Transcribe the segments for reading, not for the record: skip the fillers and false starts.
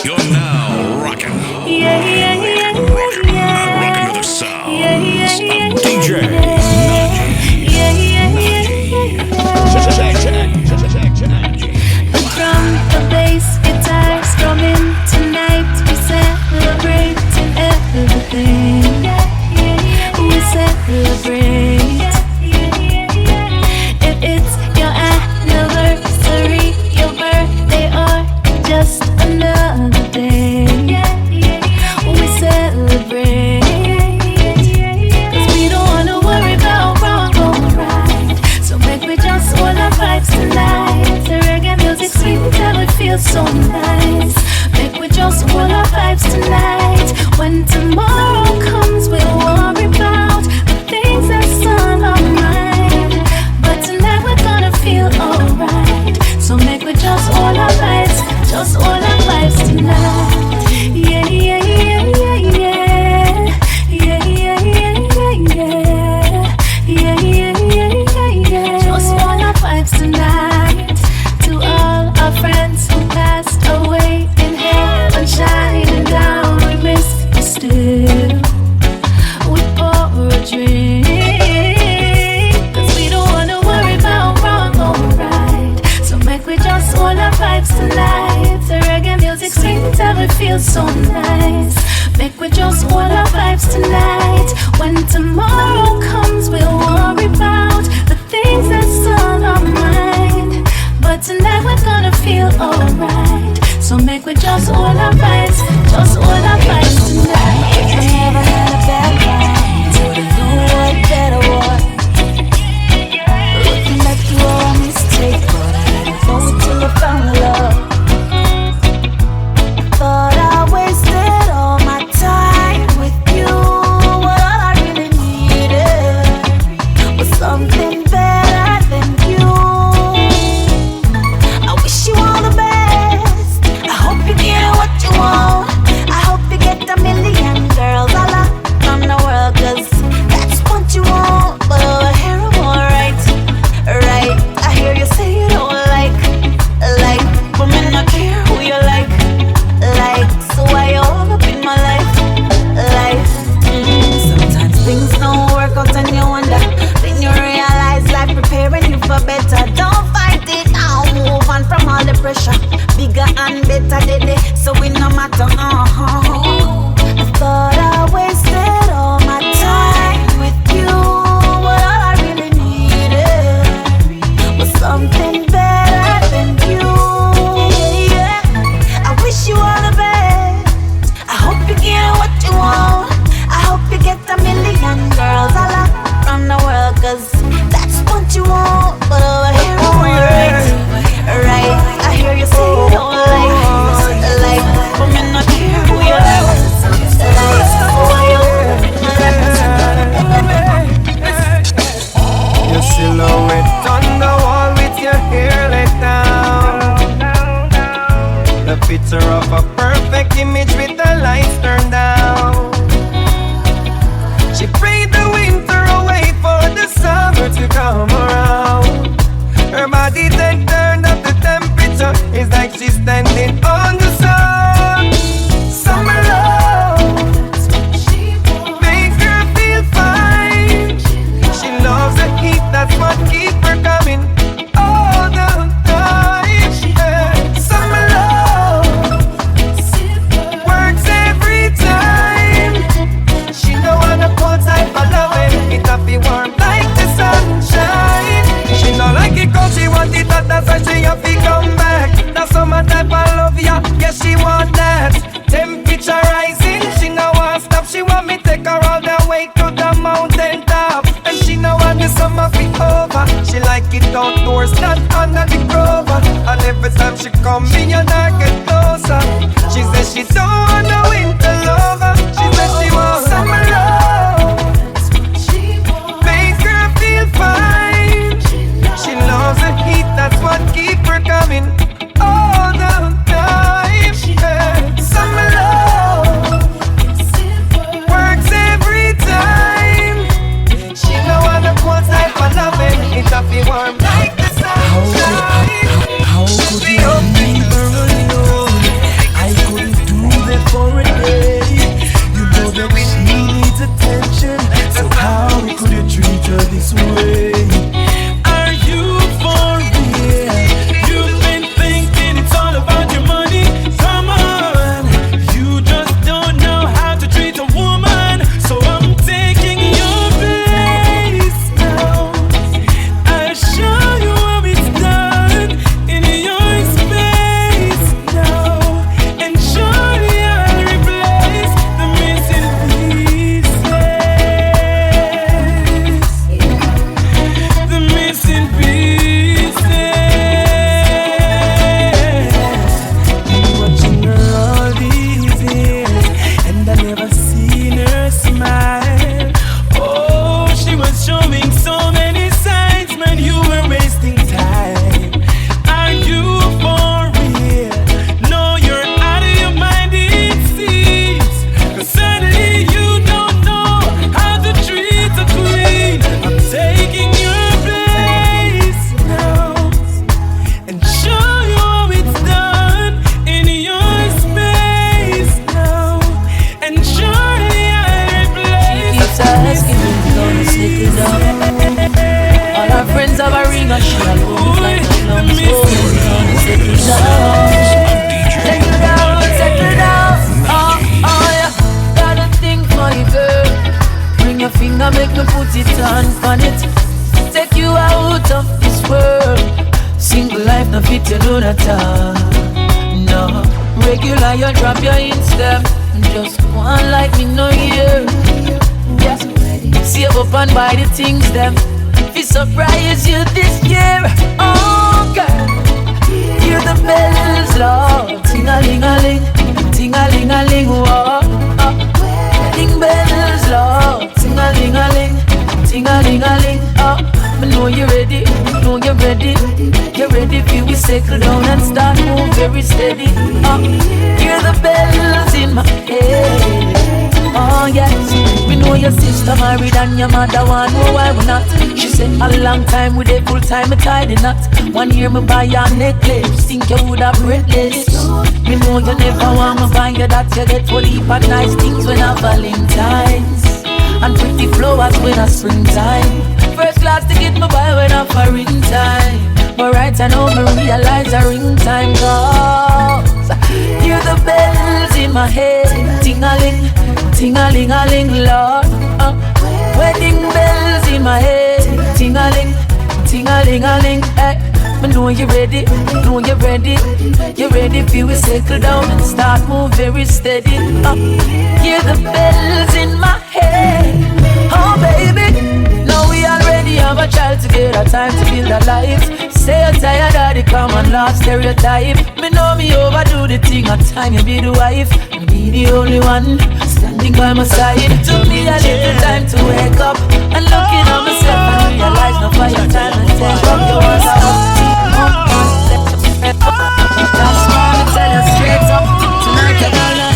You're now rocking. Rocking to the sounds of DJ NAJI. From the bass guitar strumming tonight, we celebrating everything. We celebrate. If it's your anniversary, your birthday, or just another day, we celebrate. 'Cause we don't wanna worry about wrong or right, so make we just hold our vibes tonight. The reggae music sweet until it feels so nice. Make we just hold our vibes tonight. When tomorrow comes, we'll worry about the things that's on our mind, but tonight we're gonna feel alright. So make we just hold our vibes, just hold our vibes tonight. Yeah, yeah, yeah, yeah, yeah. Yeah, yeah, yeah, yeah, yeah. Yeah, yeah, yeah, yeah, yeah. Just hold our vibes tonight. To all our friends who passed away in heaven, shining down, we miss you still. We pour a drink, 'cause we don't wanna worry about wrong or right. So make we just hold our vibes tonight. The reggae music sweet until it feels so nice. Make we just hold our vibes tonight. When tomorrow comes, we'll worry about the things that's on our mind, but tonight we're gonna feel alright. So make we just hold our vibes, just hold our vibes tonight. I never had a bad ride, didn't know what better was. Looking back through all our mistakes, but I didn't know it till I found love. Thought I wasted all my time with you. What all I really needed was something better than you. I wish you all the best. I hope you get what you want. I hope you get a million girls all around the world, 'cause that's what you want. But over here I'm alright, right? I hear you say you don't like, but me not care who you like. So why you all up in my life? Sometimes things don't work out and you wonder. Then you realize life preparing you for better. Don't fight it now, move on from all the pressure. Bigger and better today, so we no matter. I thought I wasted all my time with you. What all I really needed was something better than you. I wish you all the best. I hope you get what you want. I hope you get a million girls all around the world, 'cause that's what you want. But over here I'm alright, right? I hear you say you don't like, but me not care who you like. So why you Your silhouette on the wall with your hair let down. The picture of a perfect image with the lights turned down. She prayed the winter away for the summer to come around. Her body then turned up the temperature. It's like she's standing on the sun. Summer love make her feel fine. She loves the heat, that's what keep her coming all the time. Summer love works every time. She know on the cold side for loving it up be warm like the sunshine. She know like it cold, she want it hot, that's why she have to come back. That's summer type of love, yeah, yes she want that. Temperature rising, she know want stop. She want me take her all the way to the mountain top. And she know when the summer be over, she like it outdoors, not under the grover. And every time she come in, you not get closer. She says she don't want no winter lover. She says she want summer love, make her feel fine. She loves the heat, that's what keep her coming all the time. Summer love works every time. She know on the cold side for loving it up be warm like the sunshine. How could you make her you drop your Insta. Just one like me no year. Yeah. Save up and buy the things them. Fi surprise you this year. Oh girl, hear the bells, Lord. Ting-a-ling-a-ling, ting-a-ling-a-ling, whoa. Wedding bells, Lord. Ting-a-ling-a-ling, ting-a-ling-a-ling, oh. I know you're ready, know you're ready. You're ready for we settle down and start move very steady. Hear the bells in my head. Oh yes, we know your sister married and your mother want know why we not. She said a long time with a full time I tied the knot. 1 year me buy your necklace, think you would have breathless. Me know you never want me buy you that. You get full heap of nice things when I Valentine's and pretty flowers when I springtime. First class ticket me buy when I foreign time. But right now me realize a ring time goes. Hear the bells in my head, ting-a-ling, ting-a-ling-a-ling, Lord. Wedding bells in my head, ting-a-ling, ting-a-ling-a-ling. Hey, I know you're ready, know you're ready. You're ready for we settle down and start move very steady. Hear the bells in my head. Oh baby, now we already have a child together. Time to build a life. Say you're tired of the common law stereotype. Me know me overdo the thing. At time you be the wife and be the only one standing by my side. Took me a little time to wake up and looking at myself and realize no fire time and take up your words. That's why I tell you straight up. Tonight you're gonna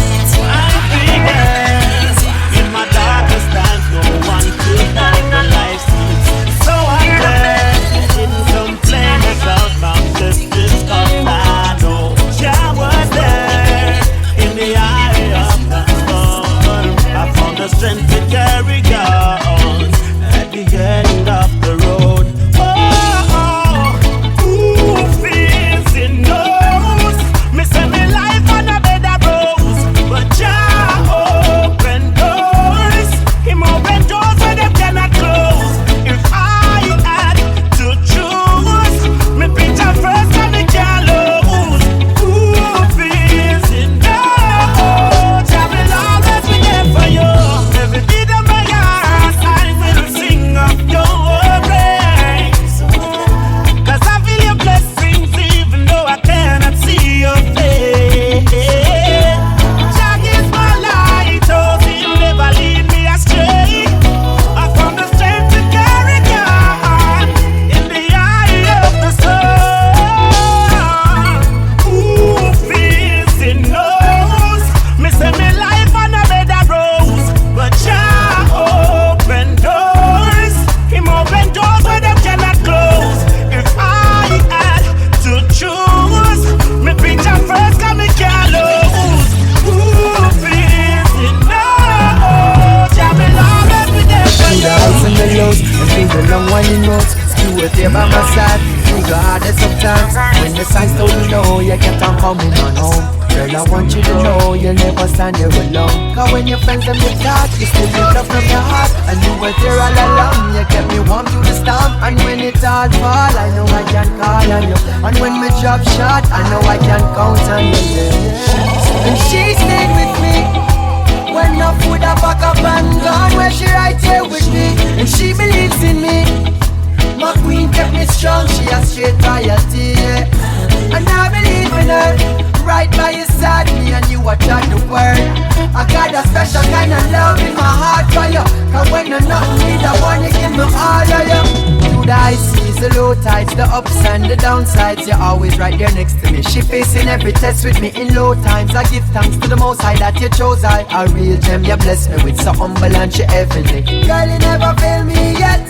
in my darkest times, no one could make my life seem so glad. Didn't complain about my sisters, cause I know I was there in the eye of the storm. I found the strength to carry on at the end of the road. Oh, who feels it knows? Me say me life on a bed of rose, but Jah open doors. Him open doors where them cannot close. If I had to choose, me picture first and me can't lose. Who feels it knows? Jah will always be there for you. Every beat of my heart, I will sing of your praise. 'Cause I feel your blessings even though I cannot see your face. Jah is my light, oh, he'll never lead me astray. I found the strength to carry on in the eye of the storm. Who feels it knows? Me say me life on a bed of rose, but Jah open doors. Him open doors where them cannot close. If I had to choose, me picture first 'cause me can't lose. Who feels it knows? Jah will always be there for Through the you. highs and the lows, and through the long winding roads, you were there by my side. Through the hardest of times, when the signs told you no, you kept on coming on home. Girl, I want you to know you'll never stand there alone. 'Cause when your friends them get dark, you still lift up from your heart. And you were there all along, you kept me warm through the storm. And when it all fall, I know I can call on you. And when my job shot, I know I can count on you, yeah. And she stayed with me when no food I pack up and gone. Where she right here with me, and she believes in me. My queen kept me strong, she has straight royalty, yeah. And I believe in her, right by your side, me and you are trying the world. I got a special kind of love in my heart for you. 'Cause when you're nothing need, I want you give me all of you. Through the high seas, the low tides, the ups and the downsides, you're always right there next to me. She facing every test with me in low times. I give thanks to the Most High that you chose I. A real gem, you bless me with so humble and she heavenly. Girl, you never fail me yet.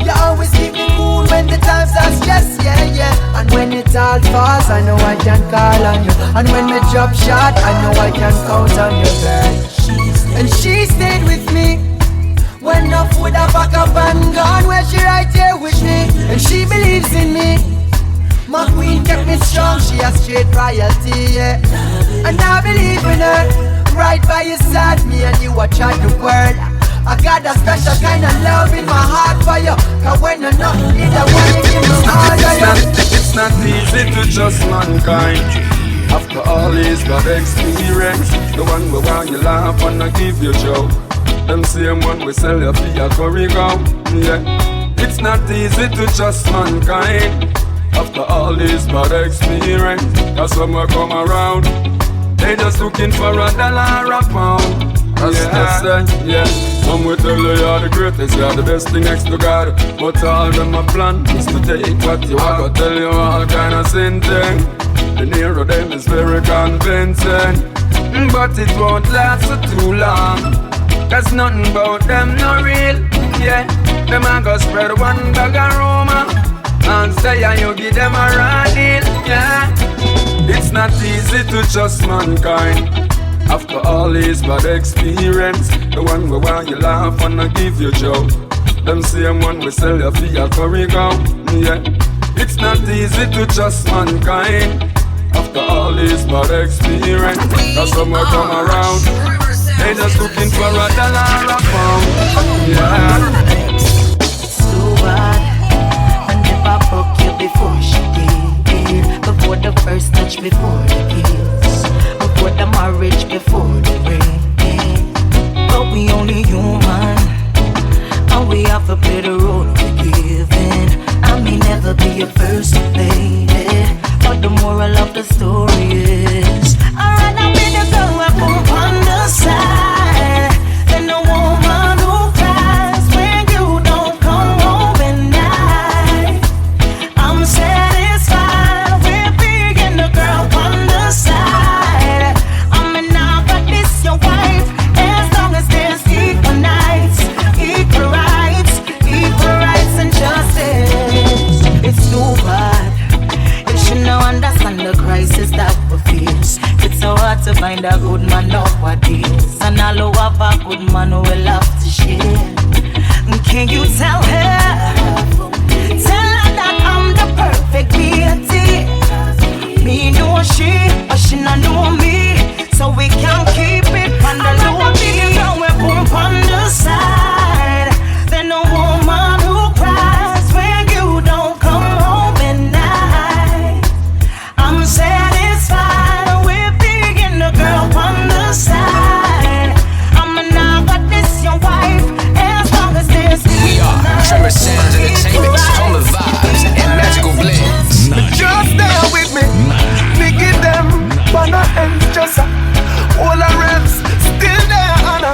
You always keep me cool when the times are stressed, yeah, yeah. And when it all falls, I know I can call on you. And when the job shot, I know I can count on you, girl. And she stayed with me when no food I pack up and gone. Where she right here with me, and she believes in me. My queen kept me strong, she has straight royalty, yeah. And I believe in her, right by your side, me and you are trying the world. I got a special kind of love in my heart for you. 'Cause when you're nothing need, I want you give me all of you. It's not easy to trust mankind. After all this bad experience, the one we want you laugh and I give you joke. Them same one we sell you for your curry go. Yeah, it's not easy to trust mankind. After all this bad experience, that's when we come around. They just looking for $1 a pound. Yeah. Some will tell you you're the greatest, you're the best thing next to God. But all them a plan is to take what you want. I go tell you all kind of sin thing. The near of them is very convincing, but it won't last for too long. Cause nothing about them no real. Yeah, them a go spread one bag of rumor and say you give them a raw deal. Yeah, it's not easy to trust mankind. After all this bad experience, the one we want you laugh and I give you joke. Them same one we sell you for your curry go. Yeah, it's not easy to trust mankind. After all this bad experience, that's when we come around. They just looking for $1 a pound. Yeah. So bad, I never broke you before she did. Before the first touch, before the kiss, before the marriage, before the ring. But we only human, and we have to play the role we're given. I may never be your first lady, but the moral of the story is I'd rather be the girl I put on the side than the woman who cries when you don't come home at night. I'm satisfied with being the girl on the side. I'm not but this your wife as long as there's equal nights, equal rights and justice. It's too bad. Now understand the crisis that we face. It's so hard to find a good man nowadays, and all who have a good man who will love to share. Can you tell her that I'm the perfect beauty? Me know she, but she not know me, so we can keep it on the low key. Now we're both on the side. Then a woman who cries when you don't come home at night. I'm satisfied with being the girl on the side. I'm not but this your wife as long as there's we are Tremor Sounds Entertainment, home of vibes and magical blends. Just there with me, Nicky them, Banner and just all our reps, still there, Anna.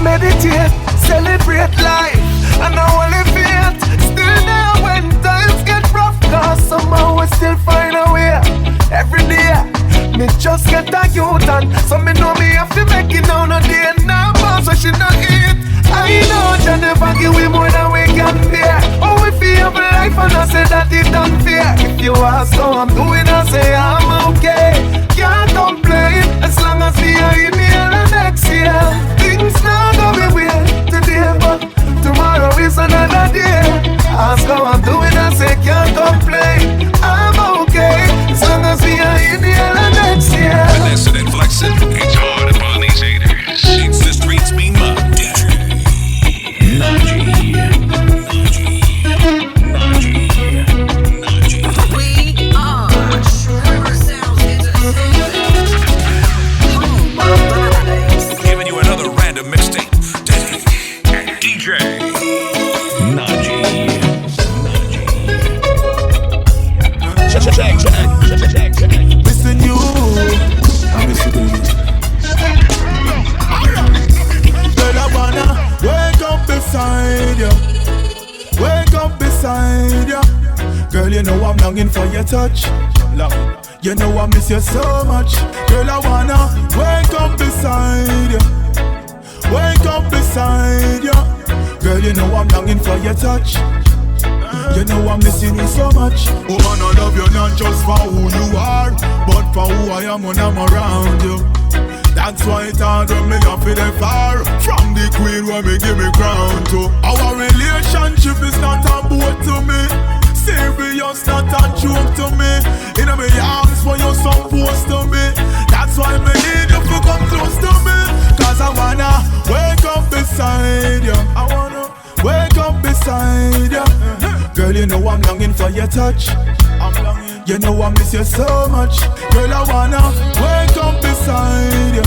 Meditate, celebrate life, and I only feel still there when times get rough. Cause somehow we still find a way. Every day, me just get a youth and so me know me have to make it down a day. Now boss, so she not eat. I know Jah never give we more than we can bear. Oh, if you have a life and I say that it's unfair. If you ask how I'm doing, I say I'm okay. Can't complain as long as we are in here and next year. Things not going well today, but tomorrow is another day. Ask how I'm doing, I say can't complain. I'm okay as long as we are in here and next year. Finessing and flexing, it's hard upon these haters. It's the streets mean my DJ. NAJI. We are Tremor Sounds Entertainment. Giving you another random mixtape. DJ NAJI. Check. Missing you, I miss you, baby. Girl, I wanna wake up beside you. Wake up beside you. Girl, you know I'm longing for your touch. You know I miss you so much. Girl, I wanna wake up beside you. Wake up beside you. Girl, you know I'm longing for your touch. You know I'm missing you so much. Woman, I love you not just for who you are, but for who I am when I'm around you. That's why it's hard when me off in the far from the queen when me give me crown to. Our relationship is not a boat to me, serious, not a joke to me. In my arms when you're supposed to be. That's why me need you to come close to me. Cause I wanna wake up beside you. I wanna wake up beside you. Girl, you know I'm longing for your touch. I'm longing. You know I miss you so much. Girl, I wanna wake up beside you.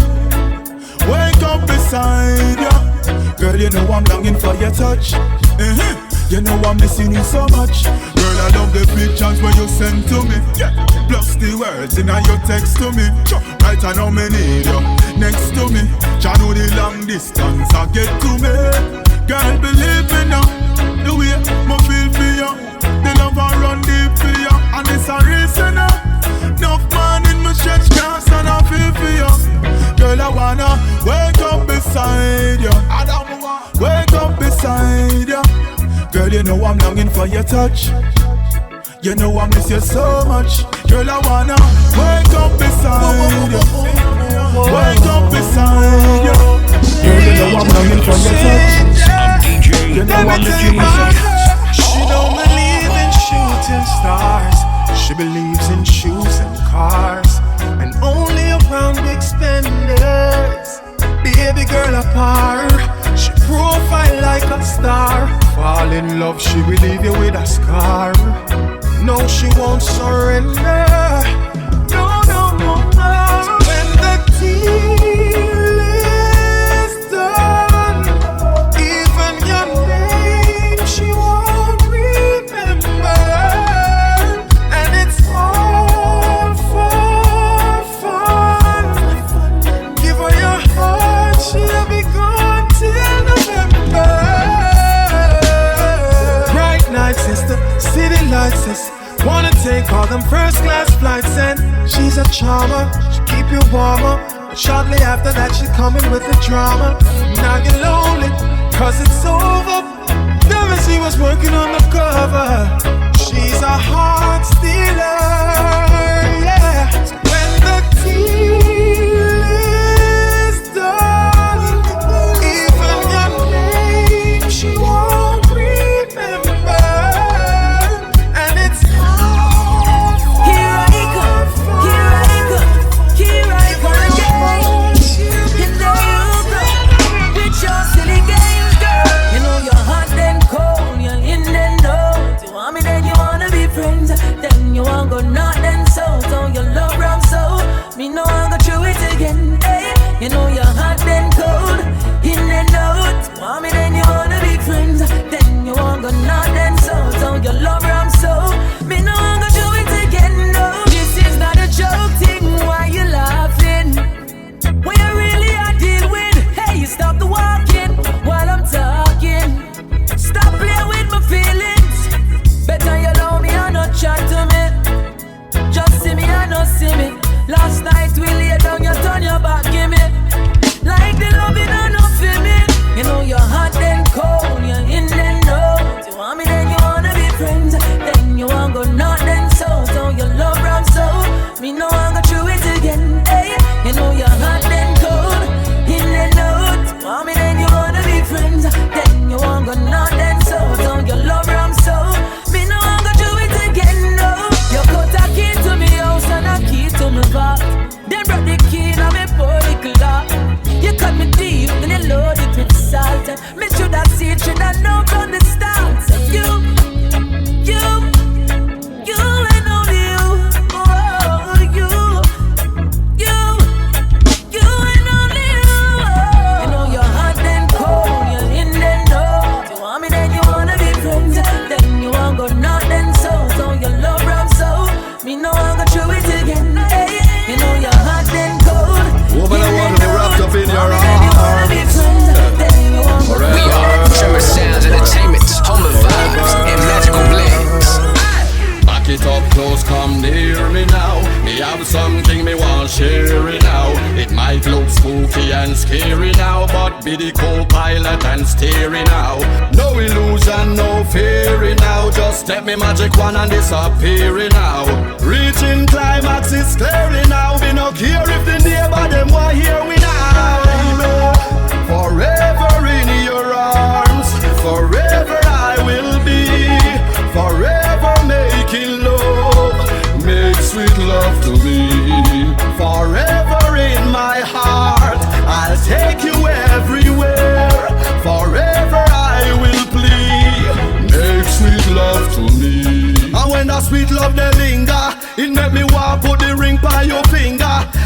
Wake up beside you. Girl, you know I'm longing for your touch. You know I'm missing you so much. Girl, I love the pictures when you send to me. Plus the words in your text to me. Right I know me need you next to me. Try know the long distance I get to me. Girl, believe me now. The way I feel for you, the love I run deep for you. And it's a reason now. Enough man in my stretch can't stand I feel for you. Girl, I wanna wake up beside you. Wake up beside you. Girl, you know I'm longing for your touch. You know I miss you so much. Girl, I wanna wake up beside you. Wake up beside you. Girl, you know I'm longing for your touch. You know I'm missing you so much. She don't believe in shooting stars. She believes in shoes and cars, and only around big spenders. Baby girl apart, she profile like a star. Fall in love, she will leave you with a scar. No, she won't surrender. No, no, no, no. So when the deal is done, even your name she won't remember. And it's all for fun. Give her your heart, she'll be gone till November. Bright nights is the city lights is. Wanna take all them first class flights, and she's a charmer. She keep you warmer, but shortly after that she coming with the drama. Now you're lonely, cause it's over. Never she was working on the cover. She's a heart stealer, yeah. So when the deal is done, even your name she won't remember. Then you won't go north and south. Oh, your love rum so me know I'll go through it again. Hey, you know you're hot and cold, in and out. Want me then you wanna be friends. Then you won't go north and south. Oh, your love rum so me know I'll go through it again. No, this is not a joke thing. Why you laughing? When you really are deal with. Hey, you stop the walking while I'm talking. Stop playing with my feelings. Better you love me and not chat to me. Just see me and not see me. Last night we lay down, you turn your back, give me. Like the loving and not feel me. You know you're hot and cold, you're in and out. You want me then you wanna be friends. Then you want go north and south. So you love rum so me know I'll go through it again. Hey, you know you're hot and cold, in and out. Want me then you wanna be friends. Then you want go north and south. So you love rum so me know I'll go through it again. No, you cut a key to me house and a key to me back. Then brought the key in me political lock. You cut me deep, then you load it with salt. Me should have seen, should have known from the start. So you and only you. Oh, you and only you. You know you're hot and cold, you're in and out. You want me then you wanna be friends. Then you want go north and south. So you love rum so me know I'll go through it again. Hey, you know you're hot and cold. Woman, I want to be wrapped up in your arms. We are Tremor Sounds Entertainment, home of vibes and magical blends. Back it up close, come near me now. Me have something me want share it now. It might look spooky and scary now, but be the co-pilot and steering now. No illusion, no fearing now. Just step me magic one and disappearing now. Reaching climax is clearly now. We no care if the neighbor them want hear we now. Forever in your arms, forever I will be. Forever making love, make sweet love to me. Forever in my heart, I'll take you everywhere. Forever I will plead, make sweet love to me. And when that sweet love they linger,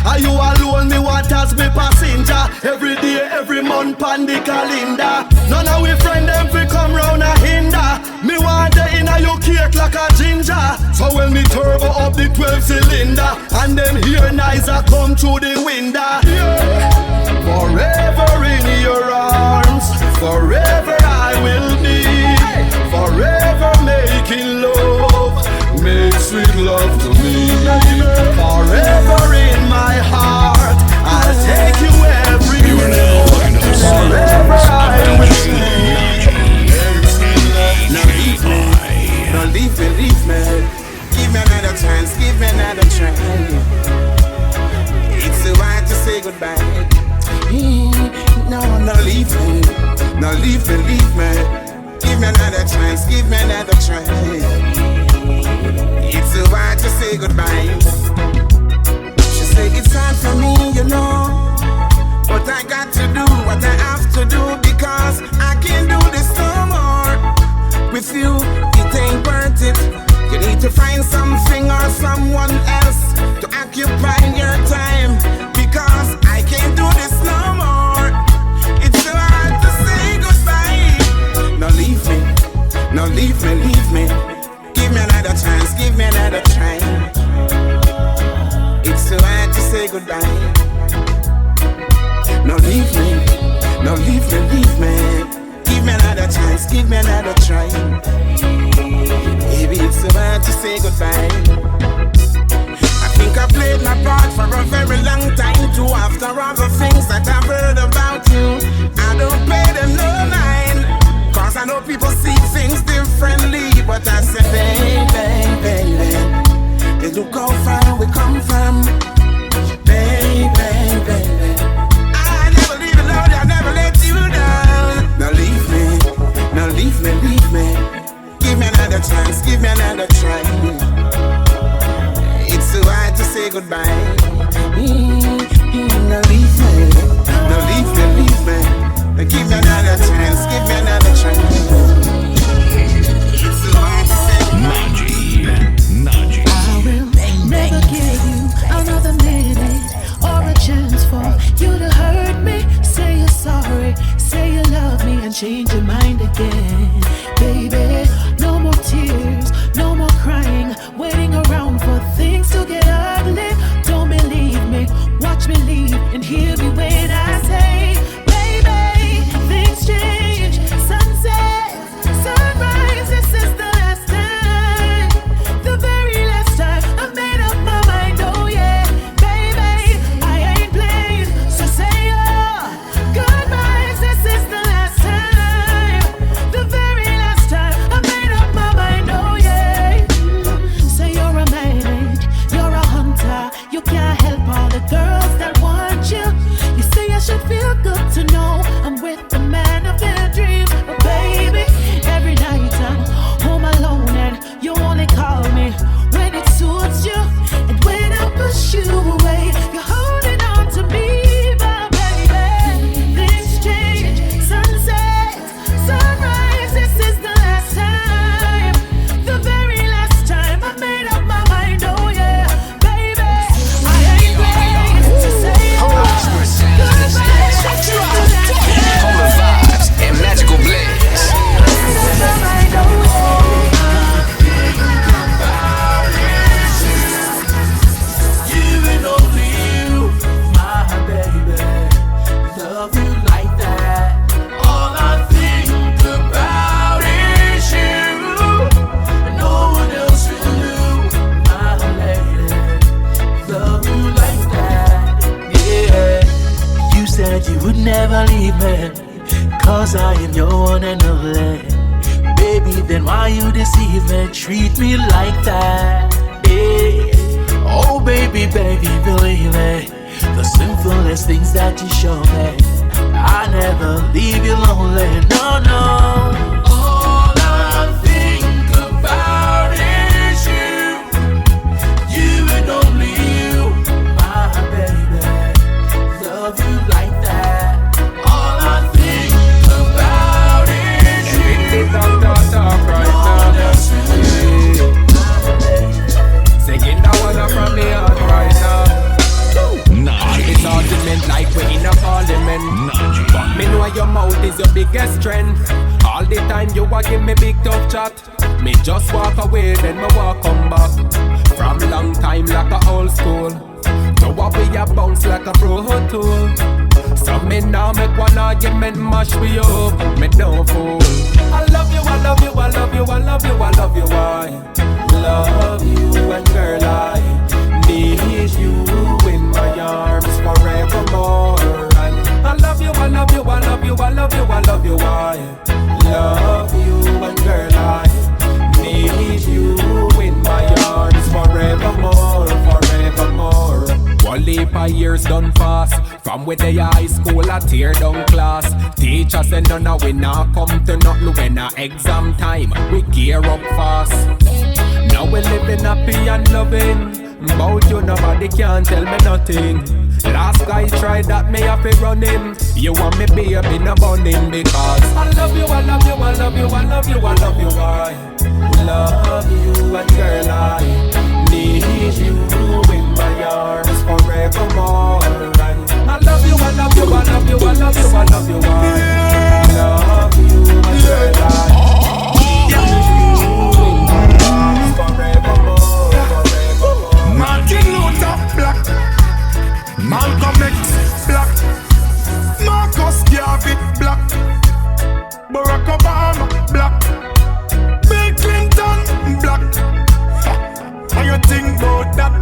Are you alone? Me want as me passenger. Every day, every month, on the calendar. None of we friend them fi come round a hinder. Me want the inna your cake like a ginger. So when me turbo up the 12 cylinder, and them here nice a come through the window. Yeah. Forever in your arms, forever I will be. Forever making love, make sweet love to me. Forever in my heart, I'll take you everywhere. Forever I will be. Now leave me, don't leave me, leave me. Give me another chance, give me another try. It's so hard to say goodbye. No, no, leave me, no, leave me, leave me. Give me another chance, give me another try. It's so hard to say goodbye. She say it's hard for me, you know, but I got to do what I have to do because I can't do this no more. With you, it ain't worth it. You need to find something or someone else to occupy your time because I can't do this no more. It's so hard to say goodbye. Now leave me, now leave me, leave me. Give me another chance, give me another try. It's so hard to say goodbye. Now leave me, now leave me, leave me. Give me another chance, give me another try. Baby, it's so hard to say goodbye. I think I played my part for a very long time too. After all the things that I've heard about you, I don't pay them no mind, cause I know people see things differently. But I say, baby, baby, they look how far we come from. Baby, baby, I never leave you alone, I never let you down. Now leave me, now leave me, leave me. Give me another chance, give me another try. It's so hard to say goodbye. Now leave me, now leave me, leave me. Give me another chance, give me another try. It's so hard to say goodbye. NAJI. I will never give you another minute or a chance for you to hurt me. Say you're sorry, say you love me, and change your mind again, baby. No more tears, no more crying, waiting around for things to get ugly. Don't believe me, watch me leave and hear me when I say, baby, things change. Sunset, sunrise, this is the last time, the very last time I've made up my mind. Oh yeah, baby, I ain't playing, so say goodbyes. This is the last time, the very last time I made up my mind. Oh yeah. Say you're a man, you're a hunter, you can't help all the girls that want you. You say I should feel good to know I'm with the man of their dreams. But baby, every night I'm home alone and you only call me when it suits you. And when I push you away, you're holding on to me. But baby, things change. Sunset, sunrise, this is the last time, the very last time I made up my mind. Oh yeah, baby, I ain't playing to say goodbye. Polar vibes and magical bliss. You and only you, my baby, love you like that. All I think about is you, and no one else will do, my lady, love you like that. Yeah, you said you would never leave me, cause I am your one and only. Baby, then why you deceive me, treat me like that? Yeah. Oh baby, baby, believe me, the simplest things that you show me, I never leave you lonely, no, no. All I think about is you and only you, my baby, love you like that. All I think about is you. Talk right now. Singing that one from the heart right now. is your biggest strength. All the time you a give me big tough chat. Me just walk away, then me walk come back. From long time like a old school. So what we a bounce like a pro tool. So me now make one argument mash me up. Me don't fool. I love you, I love you, I love you, I love you, I love you, I love you, and girl I need you in my arms forevermore. And I love you, I love you, I love you, I love you, I love you, I love you, and girl I need you in my arms forevermore, forevermore. One leap of years done fast. From with the high school I tear down class. Teachers say no, no, we not come to nothing when a exam time. We gear up fast. Now we living happy and loving. About you nobody can tell me nothing. Last guy tried that, me have to run him. You want me baby, no bun him. Because I love you, I love you, I love you, I love you, I love you, I love you, and girl I need you in my arms forevermore. And I love you, I love you, I love you, I love you, I love you, I love you, and girl I need you in my arms forevermore, forevermore. Martin Luther Black, Malcolm X Black, Marcus Garvey Black, Barack Obama Black, Bill Clinton Black. How you think about that?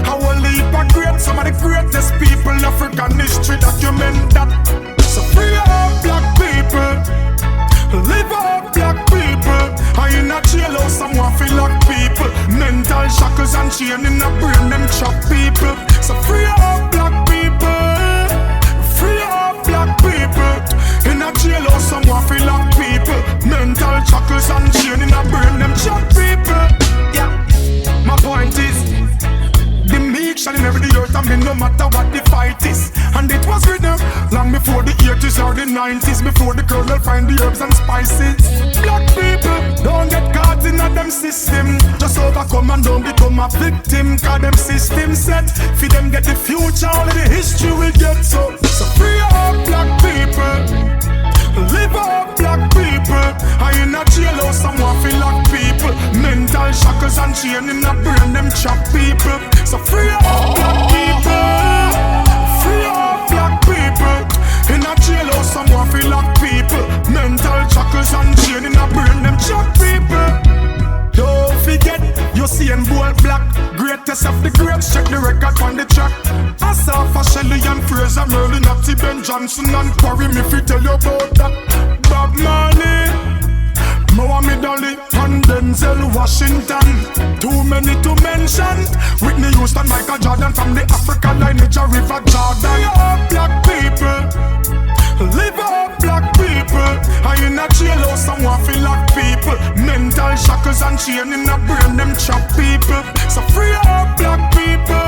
How a leap of great, some of the greatest people in African history document that. So free up black people, live up black people. Are you not jail or someone feel like people? Mental shackles and chain in the brain, them chop people. So free up black people, free up black people. In a jail or someone feel like people. Mental shackles and chain in the brain, them chop people. Yeah, my point is, the meek shall never the earth, I mean no matter what the fight is. And it was written long before the 80s or the 90s, before the colonel find the herbs and spices. Black people, don't get caught in a them system. Just overcome and don't become a victim. Cause them system set, for them get the future, all of the history will get. So free up black people, live up black people. Are you not jail or someone feel like people? Mental shackles and chain in the brain, them chop people. So free up black people, free up black people. In a jail or someone feel like people. Mental shackles and chain in the brain, them chop people. Don't forget, you see him bold black. Greatest of the greats, check the record on the track. I saw for Shelley and Fraser, Merlin, Natty, Ben Johnson and Corey. Me fi tell you about that. Bob Marley, Muhammad Ali and Denzel Washington. Too many to mention. Whitney Houston, Michael Jordan, from the Africa lineage of River Jordan. Live up black people, live up black people. Are you not jail or someone feel like people? Mental shackles and chain in the brain, them chop people. So free up black people,